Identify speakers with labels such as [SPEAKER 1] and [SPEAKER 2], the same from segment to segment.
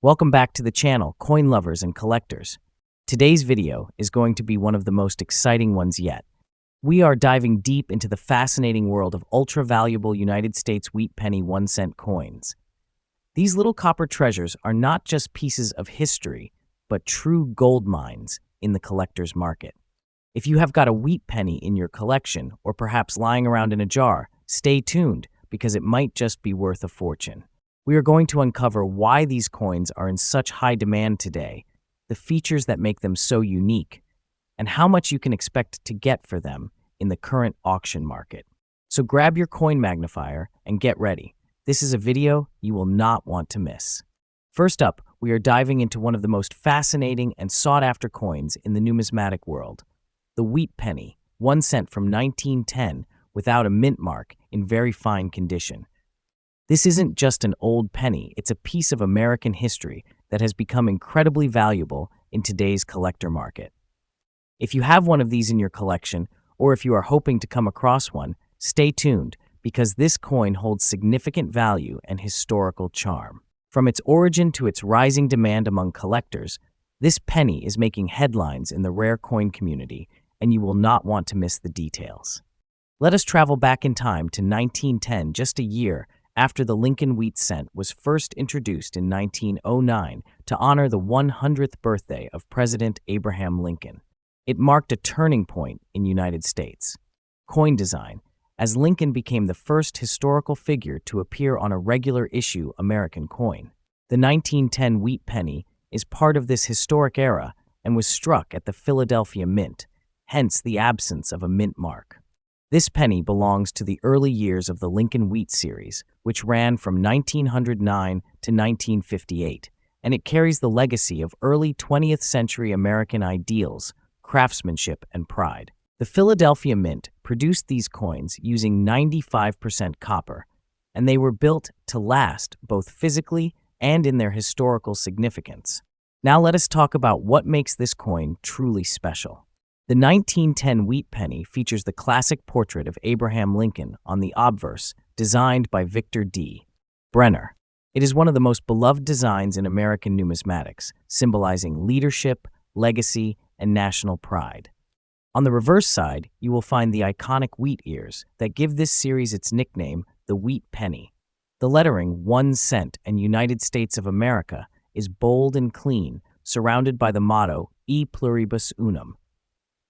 [SPEAKER 1] Welcome back to the channel, coin lovers and collectors. Today's video is going to be one of the most exciting ones yet. We are diving deep into the fascinating world of ultra-valuable United States wheat penny 1-cent coins. These little copper treasures are not just pieces of history, but true gold mines in the collector's market. If you have got a wheat penny in your collection, or perhaps lying around in a jar, stay tuned because it might just be worth a fortune. We are going to uncover why these coins are in such high demand today, the features that make them so unique, and how much you can expect to get for them in the current auction market. So grab your coin magnifier and get ready. This is a video you will not want to miss. First up, we are diving into one of the most fascinating and sought-after coins in the numismatic world, the wheat penny, 1 cent from 1910 without a mint mark in very fine condition. This isn't just an old penny, it's a piece of American history that has become incredibly valuable in today's collector market. If you have one of these in your collection, or if you are hoping to come across one, stay tuned because this coin holds significant value and historical charm. From its origin to its rising demand among collectors, this penny is making headlines in the rare coin community, and you will not want to miss the details. Let us travel back in time to 1910, just a year after the Lincoln wheat cent was first introduced in 1909 to honor the 100th birthday of President Abraham Lincoln. It marked a turning point in United States coin design, as Lincoln became the first historical figure to appear on a regular issue American coin. The 1910 wheat penny is part of this historic era and was struck at the Philadelphia Mint, hence the absence of a mint mark. This penny belongs to the early years of the Lincoln Wheat series, which ran from 1909 to 1958, and it carries the legacy of early 20th century American ideals, craftsmanship, and pride. The Philadelphia Mint produced these coins using 95% copper, and they were built to last both physically and in their historical significance. Now let us talk about what makes this coin truly special. The 1910 wheat penny features the classic portrait of Abraham Lincoln on the obverse, designed by Victor D. Brenner. It is one of the most beloved designs in American numismatics, symbolizing leadership, legacy, and national pride. On the reverse side, you will find the iconic wheat ears that give this series its nickname, the Wheat Penny. The lettering 1 cent and United States of America is bold and clean, surrounded by the motto E pluribus unum.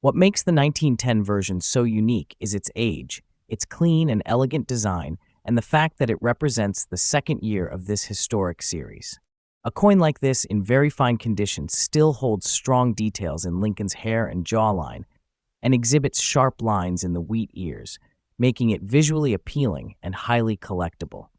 [SPEAKER 1] What makes the 1910 version so unique is its age, its clean and elegant design, and the fact that it represents the second year of this historic series. A coin like this in very fine condition still holds strong details in Lincoln's hair and jawline and exhibits sharp lines in the wheat ears, making it visually appealing and highly collectible.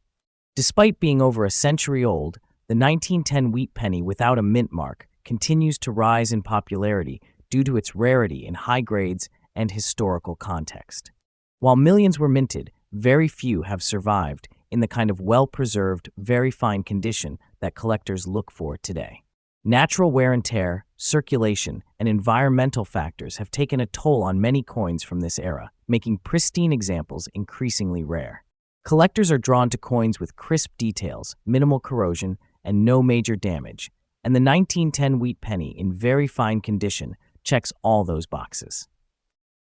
[SPEAKER 1] Despite being over a century old, the 1910 wheat penny without a mint mark continues to rise in popularity due to its rarity in high grades and historical context. While millions were minted, very few have survived in the kind of well-preserved, very fine condition that collectors look for today. Natural wear and tear, circulation, and environmental factors have taken a toll on many coins from this era, making pristine examples increasingly rare. Collectors are drawn to coins with crisp details, minimal corrosion, and no major damage, and the 1910 wheat penny in very fine condition checks all those boxes.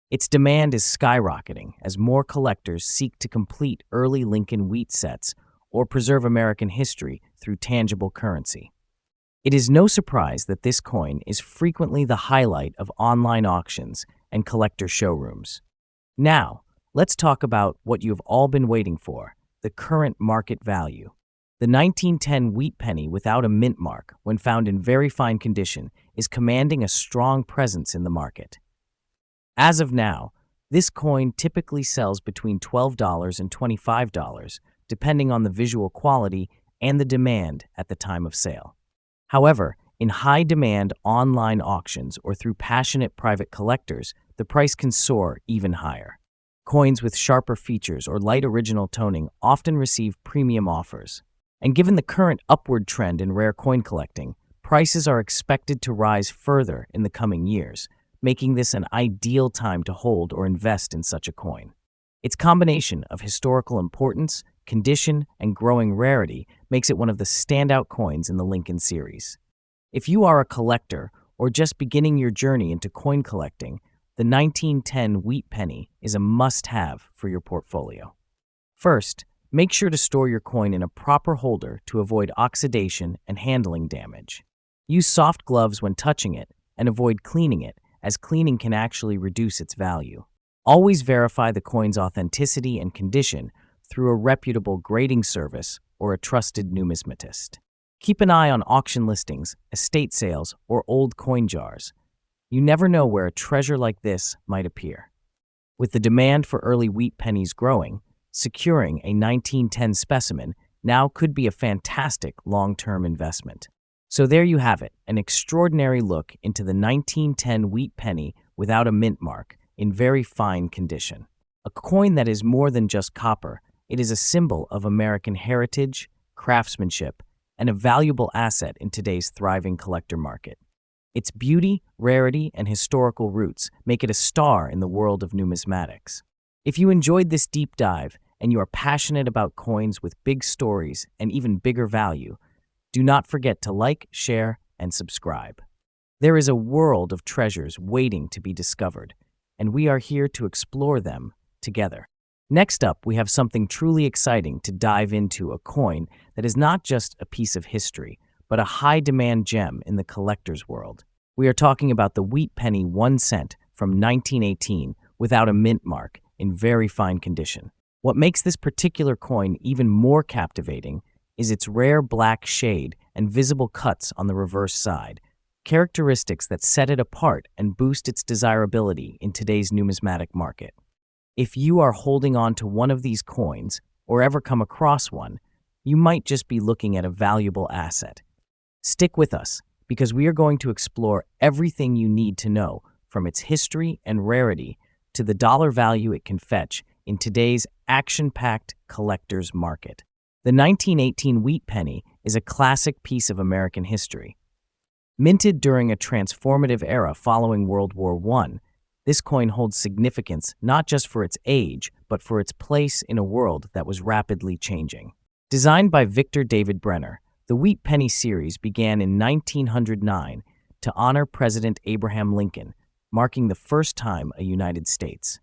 [SPEAKER 1] Its demand is skyrocketing as more collectors seek to complete early Lincoln wheat sets or preserve American history through tangible currency. It is no surprise that this coin is frequently the highlight of online auctions and collector showrooms. Now, let's talk about what you've all been waiting for, the current market value. The 1910 wheat penny without a mint mark, when found in very fine condition, is commanding a strong presence in the market. As of now, this coin typically sells between $12 and $25, depending on the visual quality and the demand at the time of sale. However, in high-demand online auctions or through passionate private collectors, the price can soar even higher. Coins with sharper features or light original toning often receive premium offers. And given the current upward trend in rare coin collecting, prices are expected to rise further in the coming years, making this an ideal time to hold or invest in such a coin. Its combination of historical importance, condition, and growing rarity makes it one of the standout coins in the Lincoln series. If you are a collector or just beginning your journey into coin collecting, the 1910 Wheat Penny is a must-have for your portfolio. First, make sure to store your coin in a proper holder to avoid oxidation and handling damage. Use soft gloves when touching it and avoid cleaning it, as cleaning can actually reduce its value. Always verify the coin's authenticity and condition through a reputable grading service or a trusted numismatist. Keep an eye on auction listings, estate sales, or old coin jars. You never know where a treasure like this might appear. With the demand for early wheat pennies growing, securing a 1910 specimen now could be a fantastic long-term investment. So there you have it, an extraordinary look into the 1910 wheat penny without a mint mark, in very fine condition. A coin that is more than just copper. It is a symbol of American heritage, craftsmanship, and a valuable asset in today's thriving collector market. Its beauty, rarity, and historical roots make it a star in the world of numismatics. If you enjoyed this deep dive and you are passionate about coins with big stories and even bigger value, do not forget to like, share, and subscribe. There is a world of treasures waiting to be discovered, and we are here to explore them together. Next up, we have something truly exciting to dive into, a coin that is not just a piece of history, but a high-demand gem in the collector's world. We are talking about the Wheat Penny 1 cent from 1918 without a mint mark, in very fine condition. What makes this particular coin even more captivating is its rare black shade and visible cuts on the reverse side, characteristics that set it apart and boost its desirability in today's numismatic market. If you are holding on to one of these coins, or ever come across one, you might just be looking at a valuable asset. Stick with us, because we are going to explore everything you need to know, from its history and rarity to the dollar value it can fetch in today's action-packed collector's market. The 1918 Wheat Penny is a classic piece of American history. Minted during a transformative era following World War I, this coin holds significance not just for its age, but for its place in a world that was rapidly changing. Designed by Victor David Brenner, the Wheat Penny series began in 1909 to honor President Abraham Lincoln, marking the first time a United States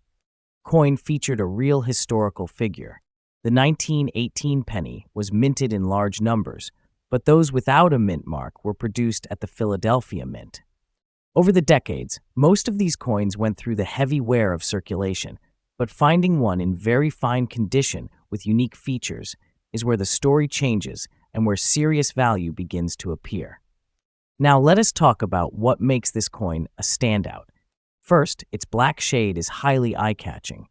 [SPEAKER 1] coin featured a real historical figure. The 1918 penny was minted in large numbers, but those without a mint mark were produced at the Philadelphia Mint. Over the decades, most of these coins went through the heavy wear of circulation, but finding one in very fine condition with unique features is where the story changes and where serious value begins to appear. Now let us talk about what makes this coin a standout. First, its black shade is highly eye-catching.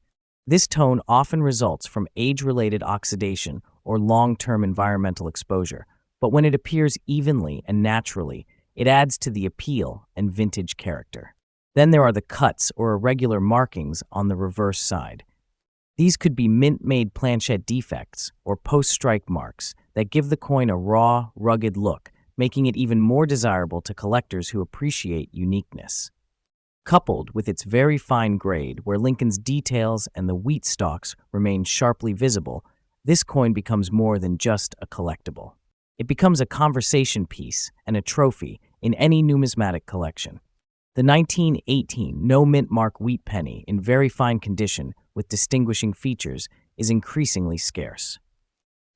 [SPEAKER 1] This tone often results from age-related oxidation or long-term environmental exposure, but when it appears evenly and naturally, it adds to the appeal and vintage character. Then there are the cuts or irregular markings on the reverse side. These could be mint-made planchette defects or post-strike marks that give the coin a raw, rugged look, making it even more desirable to collectors who appreciate uniqueness. Coupled with its very fine grade, where Lincoln's details and the wheat stalks remain sharply visible, this coin becomes more than just a collectible. It becomes a conversation piece and a trophy in any numismatic collection. The 1918 no mint mark wheat penny in very fine condition with distinguishing features is increasingly scarce.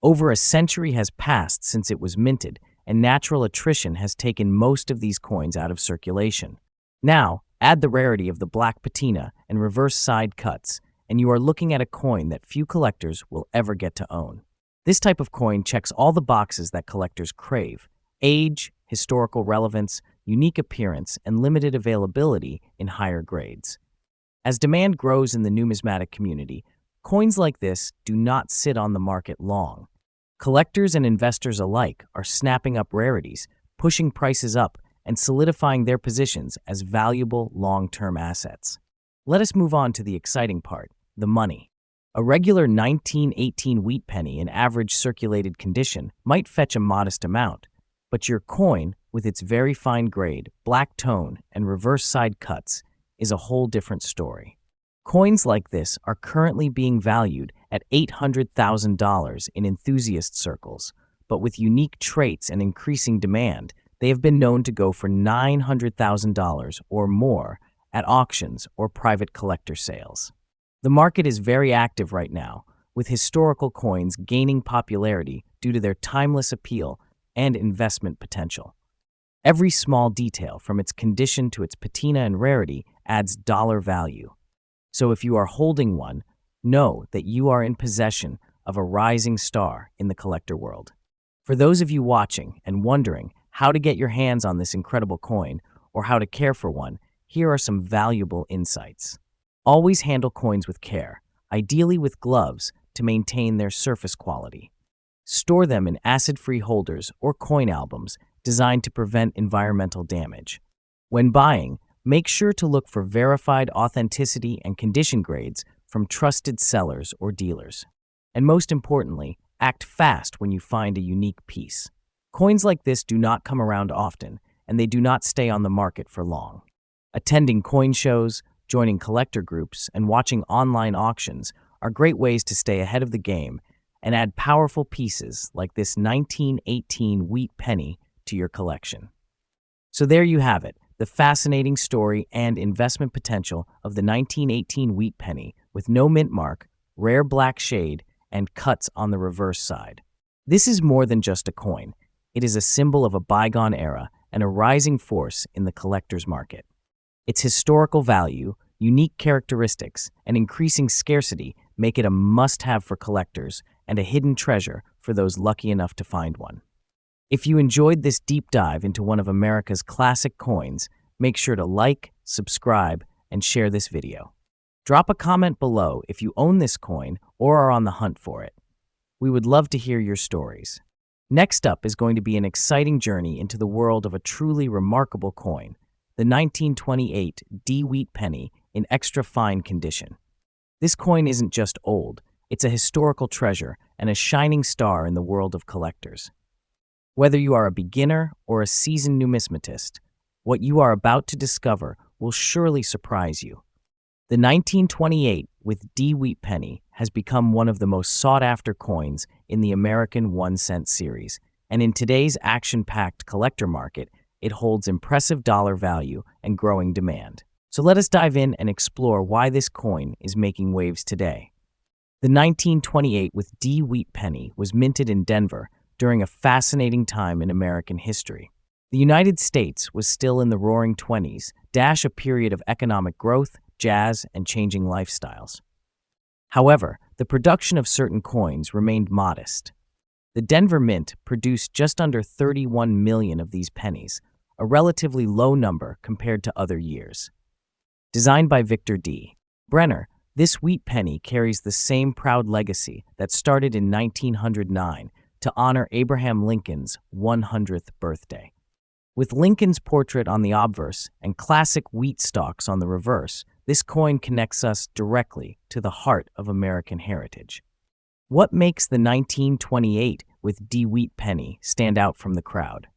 [SPEAKER 1] Over a century has passed since it was minted, and natural attrition has taken most of these coins out of circulation. Now, add the rarity of the black patina and reverse side cuts, and you are looking at a coin that few collectors will ever get to own. This type of coin checks all the boxes that collectors crave: age, historical relevance, unique appearance, and limited availability in higher grades. As demand grows in the numismatic community, coins like this do not sit on the market long. Collectors and investors alike are snapping up rarities, pushing prices up, and solidifying their positions as valuable long-term assets. Let us move on to the exciting part, the money. A regular 1918 wheat penny in average circulated condition might fetch a modest amount, but your coin, with its very fine grade, black tone, and reverse side cuts, is a whole different story. Coins like this are currently being valued at $800,000 in enthusiast circles, but with unique traits and increasing demand, they have been known to go for $900,000 or more at auctions or private collector sales. The market is very active right now, with historical coins gaining popularity due to their timeless appeal and investment potential. Every small detail, from its condition to its patina and rarity, adds dollar value. So if you are holding one, know that you are in possession of a rising star in the collector world. For those of you watching and wondering how to get your hands on this incredible coin or how to care for one, here are some valuable insights. Always handle coins with care, ideally with gloves to maintain their surface quality. Store them in acid-free holders or coin albums designed to prevent environmental damage. When buying, make sure to look for verified authenticity and condition grades from trusted sellers or dealers. And most importantly, act fast when you find a unique piece. Coins like this do not come around often, and they do not stay on the market for long. Attending coin shows, joining collector groups, and watching online auctions are great ways to stay ahead of the game and add powerful pieces like this 1918 Wheat Penny to your collection. So there you have it, the fascinating story and investment potential of the 1918 Wheat Penny with no mint mark, rare black shade, and cuts on the reverse side. This is more than just a coin. It is a symbol of a bygone era and a rising force in the collector's market. Its historical value, unique characteristics, and increasing scarcity make it a must-have for collectors and a hidden treasure for those lucky enough to find one. If you enjoyed this deep dive into one of America's classic coins, make sure to like, subscribe, and share this video. Drop a comment below if you own this coin or are on the hunt for it. We would love to hear your stories. Next up is going to be an exciting journey into the world of a truly remarkable coin, the 1928 D Wheat Penny in extra fine condition. This coin isn't just old, it's a historical treasure and a shining star in the world of collectors. Whether you are a beginner or a seasoned numismatist, what you are about to discover will surely surprise you. The 1928 with D Wheat Penny has become one of the most sought-after coins in the American 1-cent series, and in today's action-packed collector market, it holds impressive dollar value and growing demand. So let us dive in and explore why this coin is making waves today. The 1928 with D Wheat Penny was minted in Denver during a fascinating time in American history. The United States was still in the roaring 20s, a period of economic growth, jazz, and changing lifestyles. However, the production of certain coins remained modest. The Denver Mint produced just under 31 million of these pennies, a relatively low number compared to other years. Designed by Victor D. Brenner, this wheat penny carries the same proud legacy that started in 1909 to honor Abraham Lincoln's 100th birthday. With Lincoln's portrait on the obverse and classic wheat stalks on the reverse, this coin connects us directly to the heart of American heritage. What makes the 1928 with D Wheat Penny stand out from the crowd?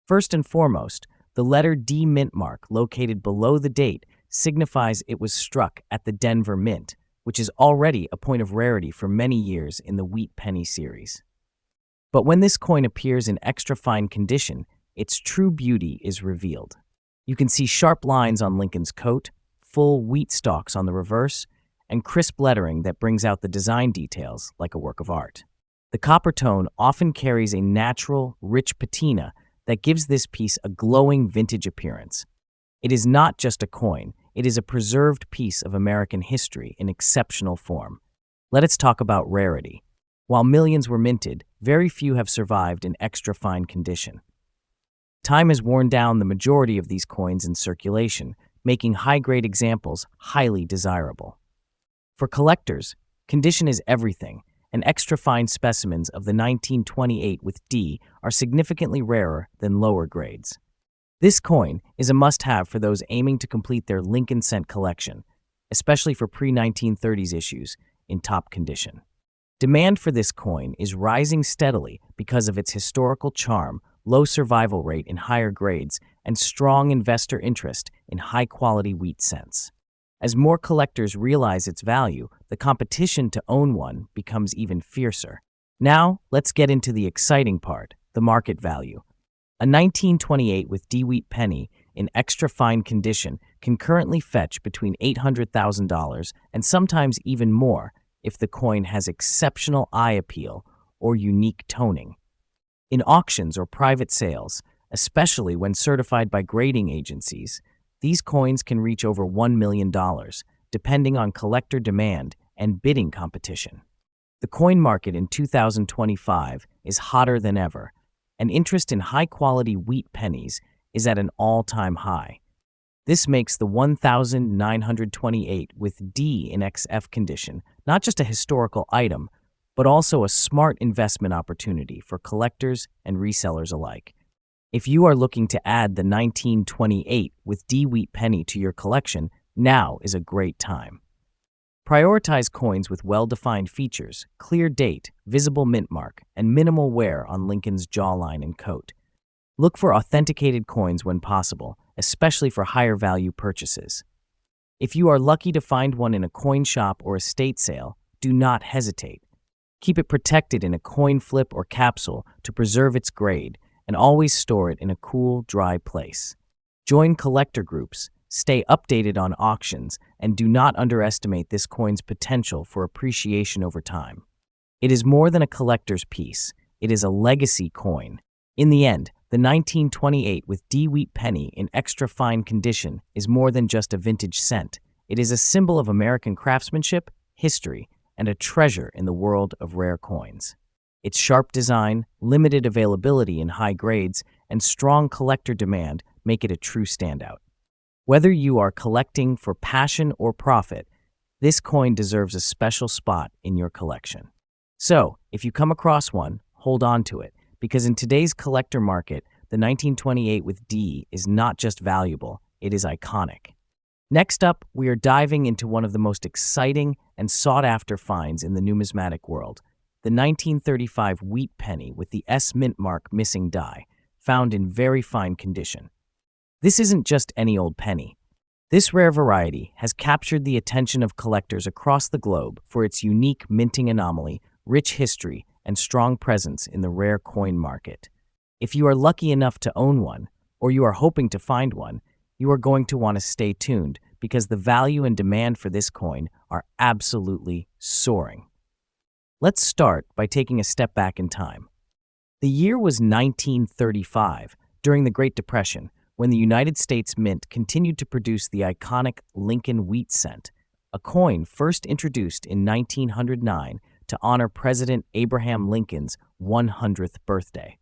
[SPEAKER 1] First and foremost, the letter D mint mark located below the date signifies it was struck at the Denver Mint, which is already a point of rarity for many years in the Wheat Penny series. But when this coin appears in extra fine condition, its true beauty is revealed. You can see sharp lines on Lincoln's coat, full wheat stalks on the reverse, and crisp lettering that brings out the design details like a work of art. The copper tone often carries a natural, rich patina that gives this piece a glowing vintage appearance. It is not just a coin, it is a preserved piece of American history in exceptional form. Let us talk about rarity. While millions were minted, very few have survived in extra fine condition. Time has worn down the majority of these coins in circulation, making high-grade examples highly desirable. For collectors, condition is everything, and extra-fine specimens of the 1928 with D are significantly rarer than lower grades. This coin is a must-have for those aiming to complete their Lincoln cent collection, especially for pre-1930s issues in top condition. Demand for this coin is rising steadily because of its historical charm, low survival rate in higher grades, and strong investor interest in high-quality wheat cents. As more collectors realize its value, the competition to own one becomes even fiercer. Now, let's get into the exciting part, the market value. A 1928 with Wheat penny in extra fine condition can currently fetch between $800,000 and sometimes even more if the coin has exceptional eye appeal or unique toning. In auctions or private sales, especially when certified by grading agencies, these coins can reach over $1 million, depending on collector demand and bidding competition. The coin market in 2025 is hotter than ever, and interest in high-quality wheat pennies is at an all-time high. This makes the 1928 with D in XF condition not just a historical item, but also a smart investment opportunity for collectors and resellers alike. If you are looking to add the 1928 with D Wheat penny to your collection, now is a great time. Prioritize coins with well-defined features, clear date, visible mint mark, and minimal wear on Lincoln's jawline and coat. Look for authenticated coins when possible, especially for higher value purchases. If you are lucky to find one in a coin shop or estate sale, do not hesitate. Keep it protected in a coin flip or capsule to preserve its grade, and always store it in a cool, dry place. Join collector groups, stay updated on auctions, and do not underestimate this coin's potential for appreciation over time. It is more than a collector's piece. It is a legacy coin. In the end, the 1928 with D Wheat penny in extra fine condition is more than just a vintage cent. It is a symbol of American craftsmanship, history, and a treasure in the world of rare coins. Its sharp design, limited availability in high grades, and strong collector demand make it a true standout. Whether you are collecting for passion or profit, this coin deserves a special spot in your collection. So, if you come across one, hold on to it, because in today's collector market, the 1928 with D is not just valuable, it is iconic. Next up, we are diving into one of the most exciting and sought-after finds in the numismatic world, the 1935 Wheat penny with the S mint mark missing die, found in very fine condition. This isn't just any old penny. This rare variety has captured the attention of collectors across the globe for its unique minting anomaly, rich history, and strong presence in the rare coin market. If you are lucky enough to own one, or you are hoping to find one, you are going to want to stay tuned because the value and demand for this coin are absolutely soaring. Let's start by taking a step back in time. The year was 1935, during the Great Depression, when the United States Mint continued to produce the iconic Lincoln Wheat Cent, a coin first introduced in 1909 to honor President Abraham Lincoln's 100th birthday.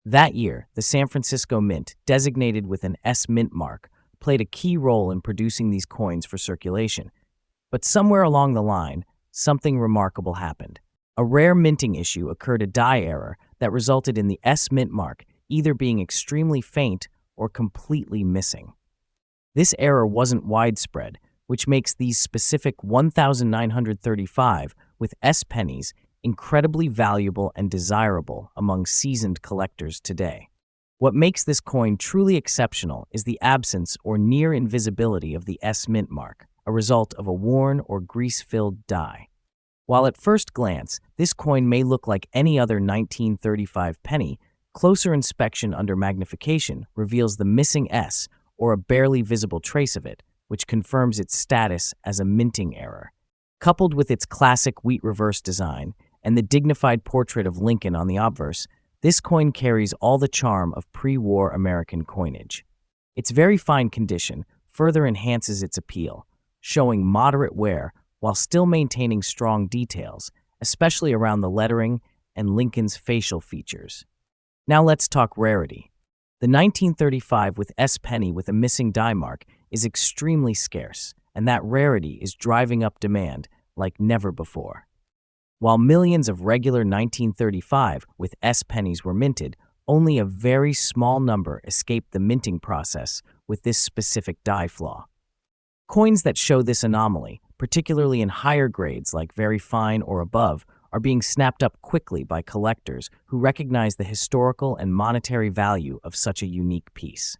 [SPEAKER 1] That year, the San Francisco Mint, designated with an S mint mark, played a key role in producing these coins for circulation. But somewhere along the line, something remarkable happened. A rare minting issue occurred, a die error that resulted in the S mint mark either being extremely faint or completely missing. This error wasn't widespread, which makes these specific 1935 with S pennies incredibly valuable and desirable among seasoned collectors today. What makes this coin truly exceptional is the absence or near invisibility of the S mint mark, a result of a worn or grease-filled die. While at first glance, this coin may look like any other 1935 penny, closer inspection under magnification reveals the missing S or a barely visible trace of it, which confirms its status as a minting error. Coupled with its classic wheat reverse design and the dignified portrait of Lincoln on the obverse, this coin carries all the charm of pre-war American coinage. Its very fine condition further enhances its appeal, showing moderate wear while still maintaining strong details, especially around the lettering and Lincoln's facial features. Now let's talk rarity. The 1935 with S penny with a missing die mark is extremely scarce, and that rarity is driving up demand like never before. While millions of regular 1935 with S pennies were minted, only a very small number escaped the minting process with this specific die flaw. Coins that show this anomaly, particularly in higher grades like very fine or above, are being snapped up quickly by collectors who recognize the historical and monetary value of such a unique piece.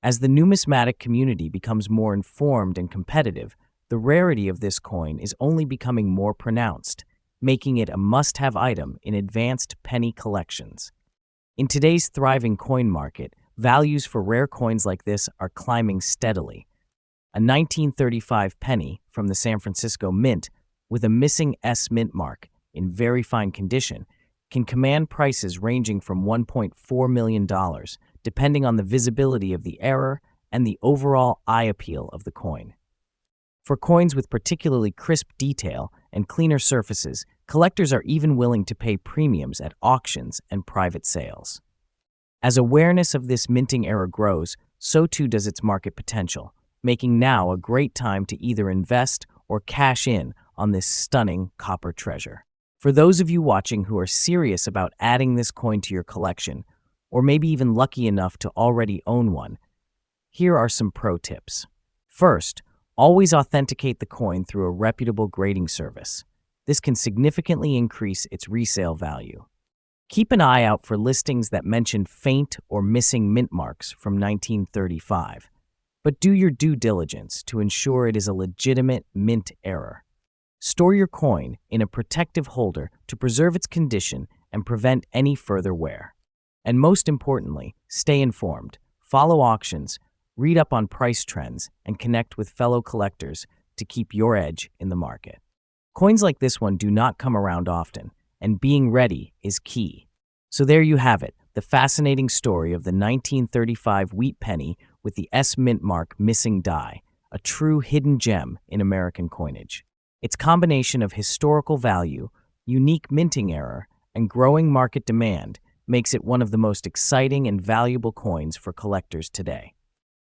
[SPEAKER 1] As the numismatic community becomes more informed and competitive, the rarity of this coin is only becoming more pronounced, making it a must-have item in advanced penny collections. In today's thriving coin market, values for rare coins like this are climbing steadily. A 1935 penny from the San Francisco Mint with a missing S mint mark in very fine condition can command prices ranging from $1.4 million, depending on the visibility of the error and the overall eye appeal of the coin. For coins with particularly crisp detail and cleaner surfaces, collectors are even willing to pay premiums at auctions and private sales. As awareness of this minting era grows, so too does its market potential, making now a great time to either invest or cash in on this stunning copper treasure. For those of you watching who are serious about adding this coin to your collection, or maybe even lucky enough to already own one, here are some pro tips. First, always authenticate the coin through a reputable grading service. This can significantly increase its resale value. Keep an eye out for listings that mention faint or missing mint marks from 1935, but do your due diligence to ensure it is a legitimate mint error. Store your coin in a protective holder to preserve its condition and prevent any further wear. And most importantly, stay informed, follow auctions, read up on price trends, and connect with fellow collectors to keep your edge in the market. Coins like this one do not come around often, and being ready is key. So there you have it, the fascinating story of the 1935 Wheat Penny with the S mint mark missing die, a true hidden gem in American coinage. Its combination of historical value, unique minting error, and growing market demand makes it one of the most exciting and valuable coins for collectors today.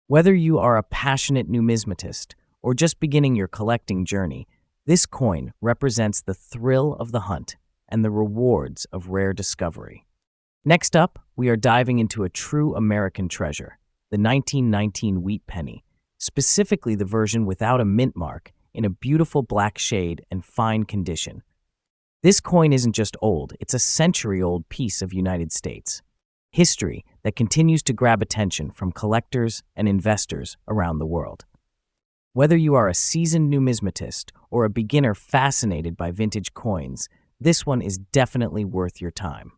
[SPEAKER 1] Whether you are a passionate numismatist or just beginning your collecting journey, this coin represents the thrill of the hunt and the rewards of rare discovery. Next up, we are diving into a true American treasure, the 1919 Wheat Penny, specifically the version without a mint mark in a beautiful black shade and fine condition. This coin isn't just old, it's a century-old piece of United States history that continues to grab attention from collectors and investors around the world. Whether you are a seasoned numismatist or a beginner fascinated by vintage coins, this one is definitely worth your time.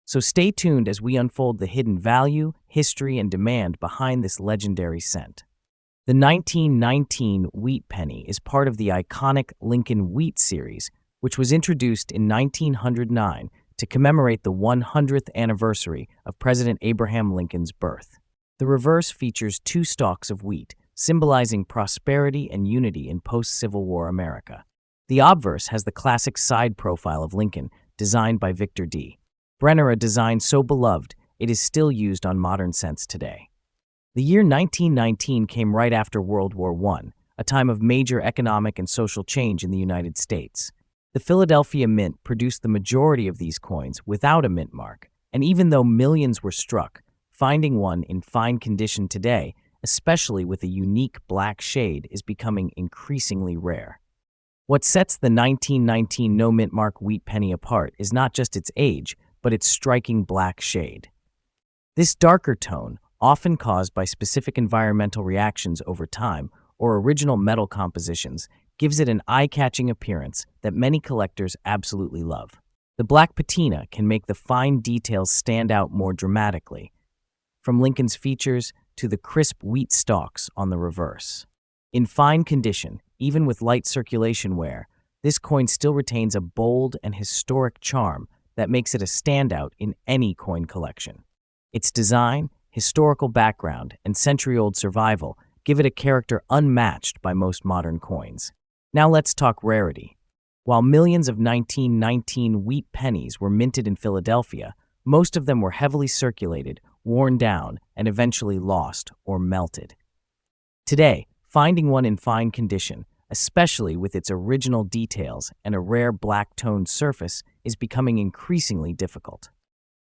[SPEAKER 1] So stay tuned as we unfold the hidden value, history, and demand behind this legendary cent. The 1919 Wheat Penny is part of the iconic Lincoln Wheat series, which was introduced in 1909 to commemorate the 100th anniversary of President Abraham Lincoln's birth. The reverse features 2 stalks of wheat, symbolizing prosperity and unity in post-Civil War America. The obverse has the classic side profile of Lincoln, designed by Victor D. Brenner, a design so beloved it is still used on modern cents today. The year 1919 came right after World War I, a time of major economic and social change in the United States. The Philadelphia Mint produced the majority of these coins without a mint mark, and even though millions were struck, finding one in fine condition today, especially with a unique black shade, is becoming increasingly rare. What sets the 1919 no mint mark Wheat Penny apart is not just its age, but its striking black shade. This darker tone, often caused by specific environmental reactions over time or original metal compositions, gives it an eye-catching appearance that many collectors absolutely love. The black patina can make the fine details stand out more dramatically, from Lincoln's features to the crisp wheat stalks on the reverse. In fine condition, even with light circulation wear, this coin still retains a bold and historic charm that makes it a standout in any coin collection. Its design, historical background, and century-old survival give it a character unmatched by most modern coins. Now let's talk rarity. While millions of 1919 Wheat Pennies were minted in Philadelphia, most of them were heavily circulated, worn down, and eventually lost or melted. Today, finding one in fine condition, especially with its original details and a rare black-toned surface, is becoming increasingly difficult.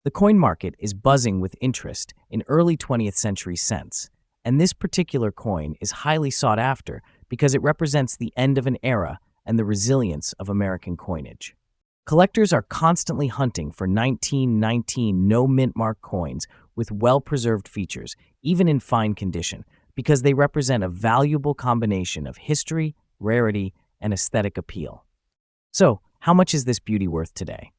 [SPEAKER 1] The coin market is buzzing with interest in early 20th century cents, and this particular coin is highly sought after because it represents the end of an era and the resilience of American coinage. Collectors are constantly hunting for 1919 no mint mark coins with well-preserved features, even in fine condition, because they represent a valuable combination of history, rarity, and aesthetic appeal. So, how much is this beauty worth today?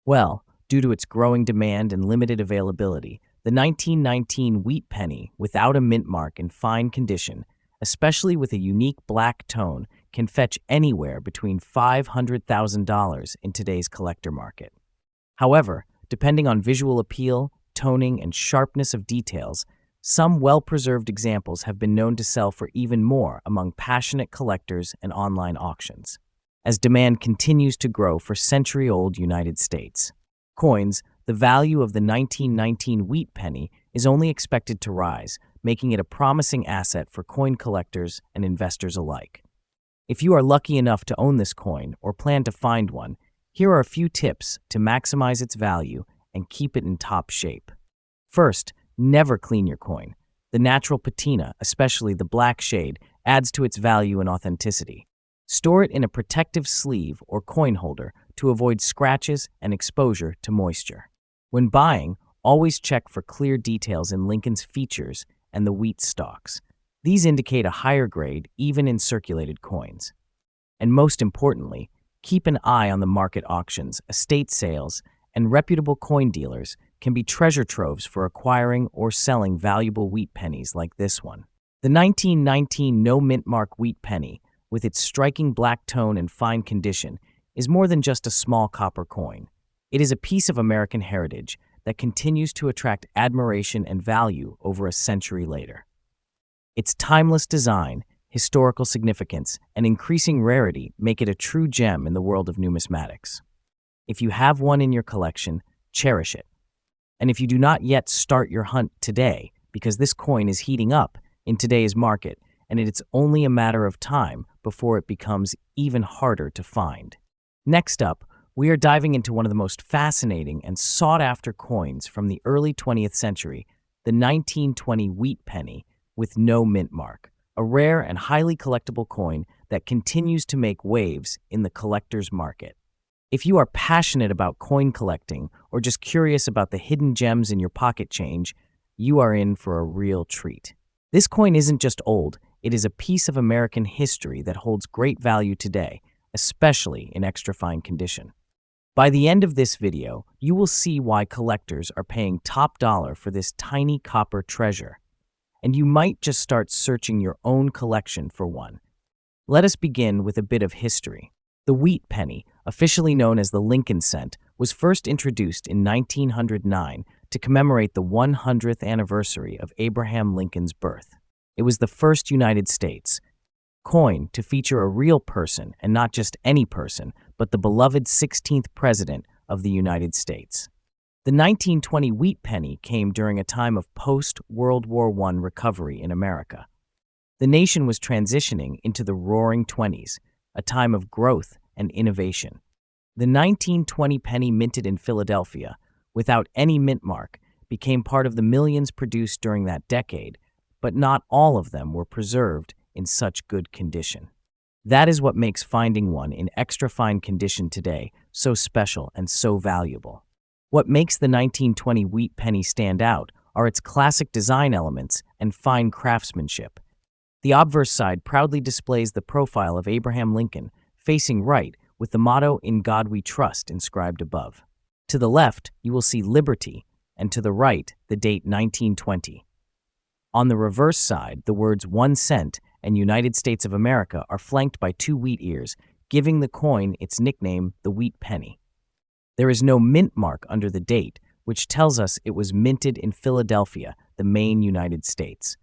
[SPEAKER 1] Well, due to its growing demand and limited availability, the 1919 Wheat Penny, without a mint mark in fine condition, especially with a unique black tone, can fetch anywhere between $500,000 in today's collector market. However, depending on visual appeal, toning, and sharpness of details, some well-preserved examples have been known to sell for even more among passionate collectors and online auctions, as demand continues to grow for century-old United States coins. The value of the 1919 Wheat Penny is only expected to rise, making it a promising asset for coin collectors and investors alike. If you are lucky enough to own this coin or plan to find one, here are a few tips to maximize its value and keep it in top shape. First, never clean your coin. The natural patina, especially the black shade, adds to its value and authenticity. Store it in a protective sleeve or coin holder to avoid scratches and exposure to moisture. When buying, always check for clear details in Lincoln's features and the wheat stalks. These indicate a higher grade even in circulated coins. And most importantly, keep an eye on the market auctions. Estate sales and reputable coin dealers can be treasure troves for acquiring or selling valuable wheat pennies like this one. The 1919 no mint mark wheat penny, with its striking black tone and fine condition, is more than just a small copper coin. It is a piece of American heritage that continues to attract admiration and value over a century later. Its timeless design, historical significance, and increasing rarity make it a true gem in the world of numismatics. If you have one in your collection, cherish it. And if you do not yet, start your hunt today, because this coin is heating up in today's market, and it's only a matter of time before it becomes even harder to find. Next up, we are diving into one of the most fascinating and sought-after coins from the early 20th century, the 1920 Wheat Penny with no mint mark, a rare and highly collectible coin that continues to make waves in the collector's market. If you are passionate about coin collecting or just curious about the hidden gems in your pocket change, you are in for a real treat. This coin isn't just old, it is a piece of American history that holds great value today, especially in extra fine condition. By the end of this video, you will see why collectors are paying top dollar for this tiny copper treasure, and you might just start searching your own collection for one. Let us begin with a bit of history. The wheat penny, officially known as the Lincoln cent, was first introduced in 1909 to commemorate the 100th anniversary of Abraham Lincoln's birth. It was the first United States coin to feature a real person, and not just any person, but the beloved 16th President of the United States. The 1920 Wheat Penny came during a time of post-World War I recovery in America. The nation was transitioning into the Roaring Twenties, a time of growth and innovation. The 1920 penny, minted in Philadelphia, without any mint mark, became part of the millions produced during that decade, but not all of them were preserved in such good condition. That is what makes finding one in extra fine condition today so special and so valuable. What makes the 1920 Wheat Penny stand out are its classic design elements and fine craftsmanship. The obverse side proudly displays the profile of Abraham Lincoln, facing right, with the motto "In God We Trust" inscribed above. To the left, you will see liberty, and to the right, the date 1920. On the reverse side, the words 1 cent and United States of America are flanked by 2 wheat ears, giving the coin its nickname, the Wheat Penny. There is no mint mark under the date, which tells us it was minted in Philadelphia, the main United States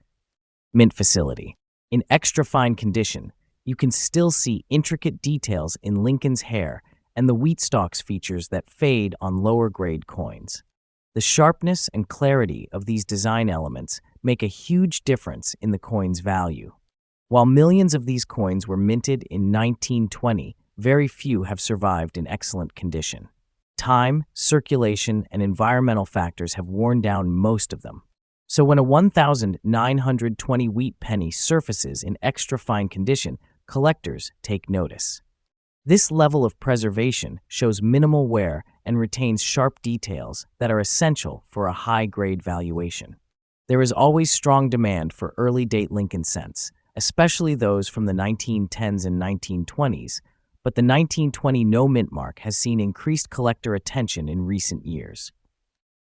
[SPEAKER 1] mint facility. In extra fine condition, you can still see intricate details in Lincoln's hair and the wheat stalks features that fade on lower grade coins. The sharpness and clarity of these design elements make a huge difference in the coin's value. While millions of these coins were minted in 1920, very few have survived in excellent condition. Time, circulation, and environmental factors have worn down most of them. So when a 1920 wheat penny surfaces in extra fine condition, collectors take notice. This level of preservation shows minimal wear and retains sharp details that are essential for a high-grade valuation. There is always strong demand for early-date Lincoln cents, especially those from the 1910s and 1920s, but the 1920 no-mint mark has seen increased collector attention in recent years.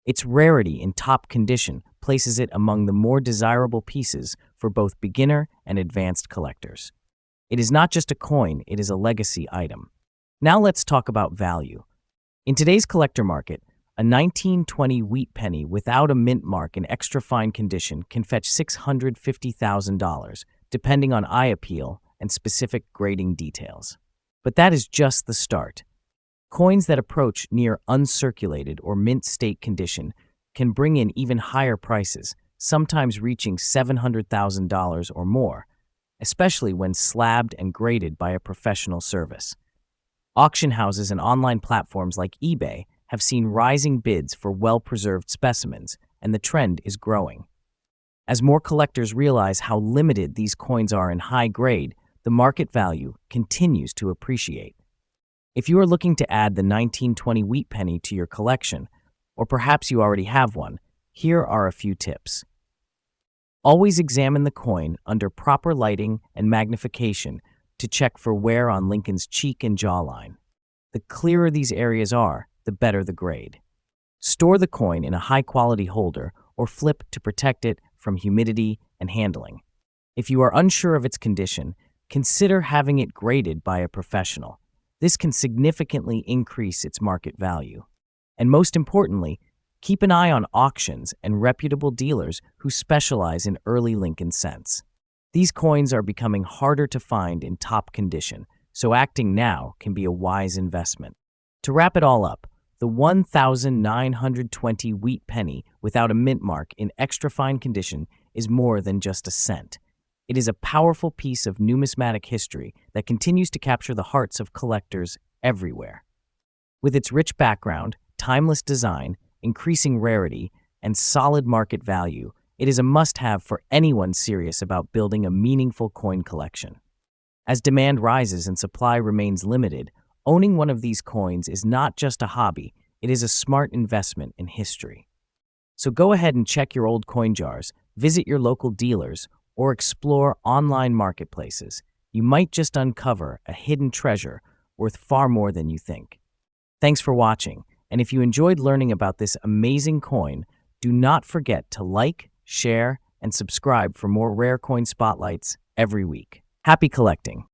[SPEAKER 1] Its rarity in top condition places it among the more desirable pieces for both beginner and advanced collectors. It is not just a coin, it is a legacy item. Now let's talk about value. In today's collector market, a 1920 wheat penny without a mint mark in extra fine condition can fetch $650,000, depending on eye appeal and specific grading details. But that is just the start. Coins that approach near uncirculated or mint state condition can bring in even higher prices, sometimes reaching $700,000 or more, especially when slabbed and graded by a professional service. Auction houses and online platforms like eBay have seen rising bids for well-preserved specimens, and the trend is growing. As more collectors realize how limited these coins are in high grade, the market value continues to appreciate. If you are looking to add the 1920 wheat penny to your collection, or perhaps you already have one, here are a few tips. Always examine the coin under proper lighting and magnification to check for wear on Lincoln's cheek and jawline. The clearer these areas are, the better the grade. Store the coin in a high-quality holder or flip to protect it from humidity and handling. If you are unsure of its condition, consider having it graded by a professional. This can significantly increase its market value. And most importantly, keep an eye on auctions and reputable dealers who specialize in early Lincoln cents. These coins are becoming harder to find in top condition, so acting now can be a wise investment. To wrap it all up, the 1920 wheat penny without a mint mark in extra fine condition is more than just a cent. It is a powerful piece of numismatic history that continues to capture the hearts of collectors everywhere. With its rich background, timeless design, increasing rarity, and solid market value, it is a must-have for anyone serious about building a meaningful coin collection. As demand rises and supply remains limited, owning one of these coins is not just a hobby, it is a smart investment in history. So go ahead and check your old coin jars, visit your local dealers, or explore online marketplaces. You might just uncover a hidden treasure worth far more than you think. Thanks for watching, and if you enjoyed learning about this amazing coin, do not forget to like, share, and subscribe for more rare coin spotlights every week. Happy collecting!